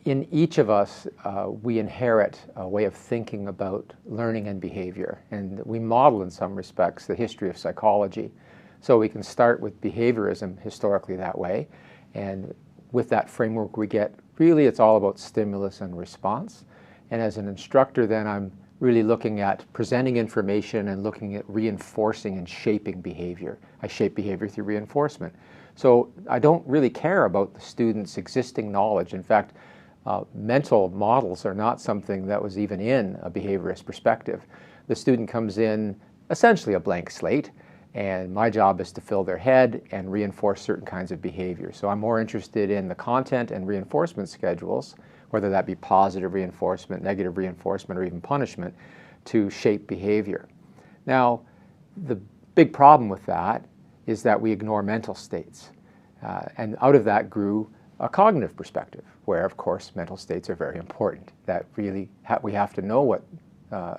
in each of us, we inherit a way of thinking about learning and behavior, and we model in some respects the history of psychology. So we can start with behaviorism historically that way, and with that framework we get, really it's all about stimulus and response. And as an instructor then I'm really looking at presenting information and looking at reinforcing and shaping behavior. I shape behavior through reinforcement. So I don't really care about the student's existing knowledge. In fact, mental models are not something that was even in a behaviorist perspective. The student comes in essentially a blank slate, and my job is to fill their head and reinforce certain kinds of behavior. So I'm more interested in the content and reinforcement schedules, whether that be positive reinforcement, negative reinforcement, or even punishment, to shape behavior. Now, the big problem with that is that we ignore mental states. And out of that grew a cognitive perspective, where, of course, mental states are very important. That really, we have to know what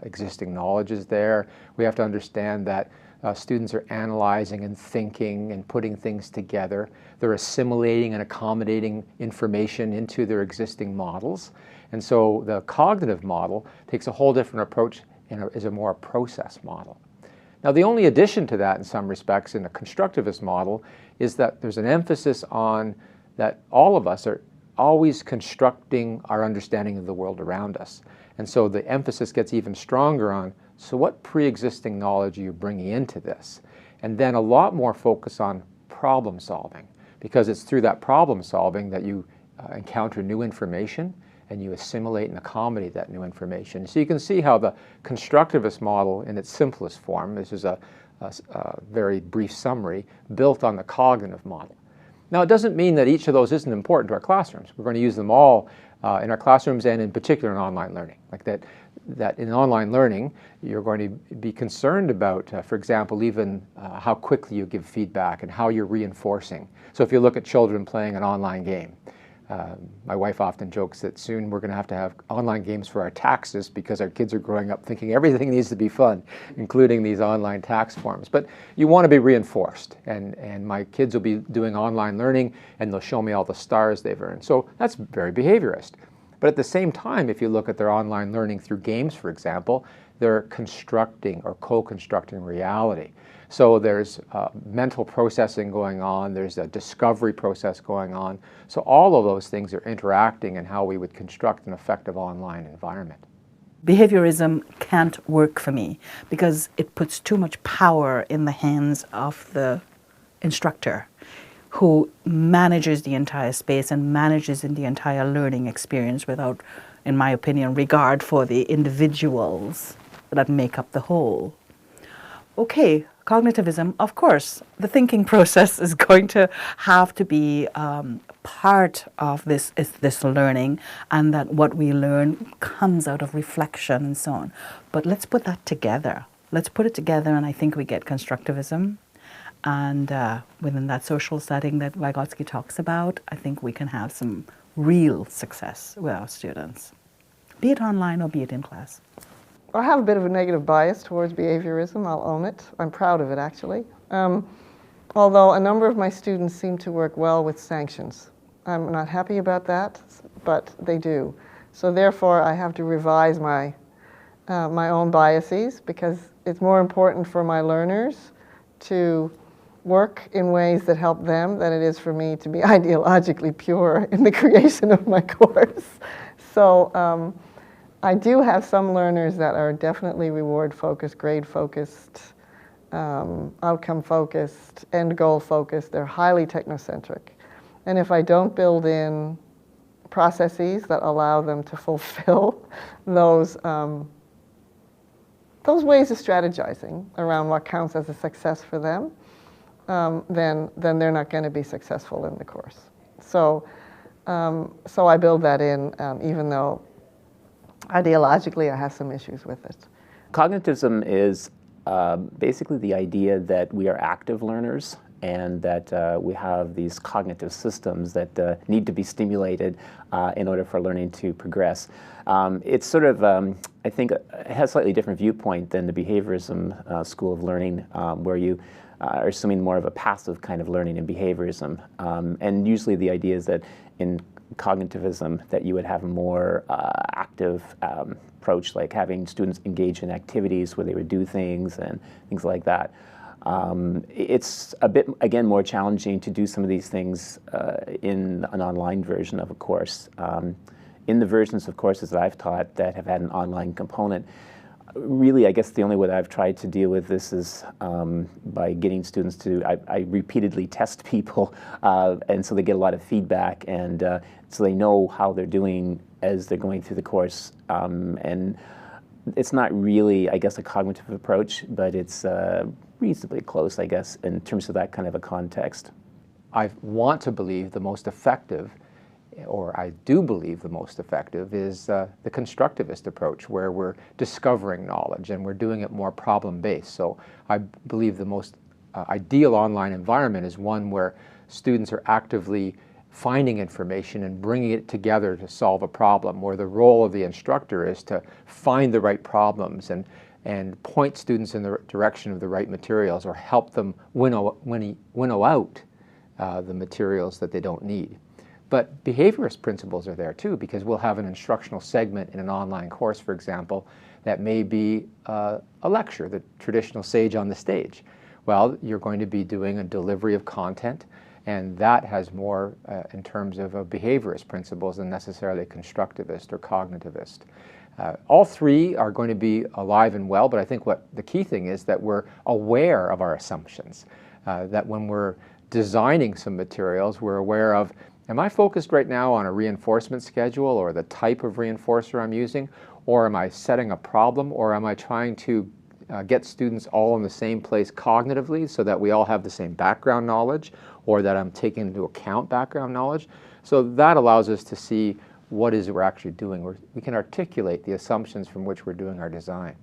existing knowledge is there. We have to understand that students are analyzing and thinking and putting things together. They're assimilating and accommodating information into their existing models. And so the cognitive model takes a whole different approach and is a more process model. Now, the only addition to that in some respects in the constructivist model is that there's an emphasis on that all of us are always constructing our understanding of the world around us. And so the emphasis gets even stronger on, so what pre-existing knowledge are you bringing into this? And then a lot more focus on problem solving, because it's through that problem solving that you encounter new information and you assimilate and accommodate that new information. So you can see how the constructivist model in its simplest form, this is a very brief summary, built on the cognitive model. Now, it doesn't mean that each of those isn't important to our classrooms. We're going to use them all in our classrooms, and in particular in online learning. Like that in online learning, you're going to be concerned about, for example, even how quickly you give feedback and how you're reinforcing. So if you look at children playing an online game, my wife often jokes that soon we're going to have online games for our taxes, because our kids are growing up thinking everything needs to be fun, including these online tax forms. But you want to be reinforced, and my kids will be doing online learning and they'll show me all the stars they've earned. So that's very behaviorist. But at the same time, if you look at their online learning through games, for example, they're constructing or co-constructing reality. So there's mental processing going on, there's a discovery process going on. So all of those things are interacting in how we would construct an effective online environment. Behaviorism can't work for me because it puts too much power in the hands of the instructor, who manages the entire space and manages in the entire learning experience without, in my opinion, regard for the individuals that make up the whole. Okay, cognitivism, of course, the thinking process is going to have to be part of this learning, and that what we learn comes out of reflection and so on. But let's put that together. Let's put it together, and I think we get constructivism. And within that social setting that Vygotsky talks about, I think we can have some real success with our students, be it online or be it in class. I have a bit of a negative bias towards behaviorism, I'll own it. I'm proud of it, actually. Although a number of my students seem to work well with sanctions. I'm not happy about that, but they do. So therefore, I have to revise my own biases, because it's more important for my learners to work in ways that help them than it is for me to be ideologically pure in the creation of my course. So I do have some learners that are definitely reward-focused, grade-focused, outcome-focused, end-goal-focused. They're highly technocentric. And if I don't build in processes that allow them to fulfill those ways of strategizing around what counts as a success for them, then they're not going to be successful in the course. So I build that in, even though ideologically I have some issues with it. Cognitivism is basically the idea that we are active learners, and that we have these cognitive systems that need to be stimulated in order for learning to progress. It's sort of, I think, it has a slightly different viewpoint than the behaviorism school of learning, where you are assuming more of a passive kind of learning in behaviorism. And usually the idea is that in cognitivism, that you would have a more active approach, like having students engage in activities where they would do things and things like that. It's a bit, again, more challenging to do some of these things in an online version of a course. In the versions of courses that I've taught that have had an online component, really, I guess the only way that I've tried to deal with this is by getting students to, I repeatedly test people, and so they get a lot of feedback, and so they know how they're doing as they're going through the course. And it's not really, I guess, a cognitive approach, but it's reasonably close, I guess, in terms of that kind of a context. I want to believe the most effective, or I do believe the most effective, is the constructivist approach, where we're discovering knowledge and we're doing it more problem-based. So I believe the most ideal online environment is one where students are actively finding information and bringing it together to solve a problem, where the role of the instructor is to find the right problems and point students in the direction of the right materials, or help them winnow out the materials that they don't need. But behaviorist principles are there too, because we'll have an instructional segment in an online course, for example, that may be a lecture, the traditional sage on the stage. Well, you're going to be doing a delivery of content, and that has more in terms of behaviorist principles than necessarily constructivist or cognitivist. All three are going to be alive and well, but I think what the key thing is that we're aware of our assumptions, that when we're designing some materials, we're aware of, am I focused right now on a reinforcement schedule or the type of reinforcer I'm using, or am I setting a problem, or am I trying to get students all in the same place cognitively so that we all have the same background knowledge, or that I'm taking into account background knowledge? So that allows us to see what is it we're actually doing. We can articulate the assumptions from which we're doing our design.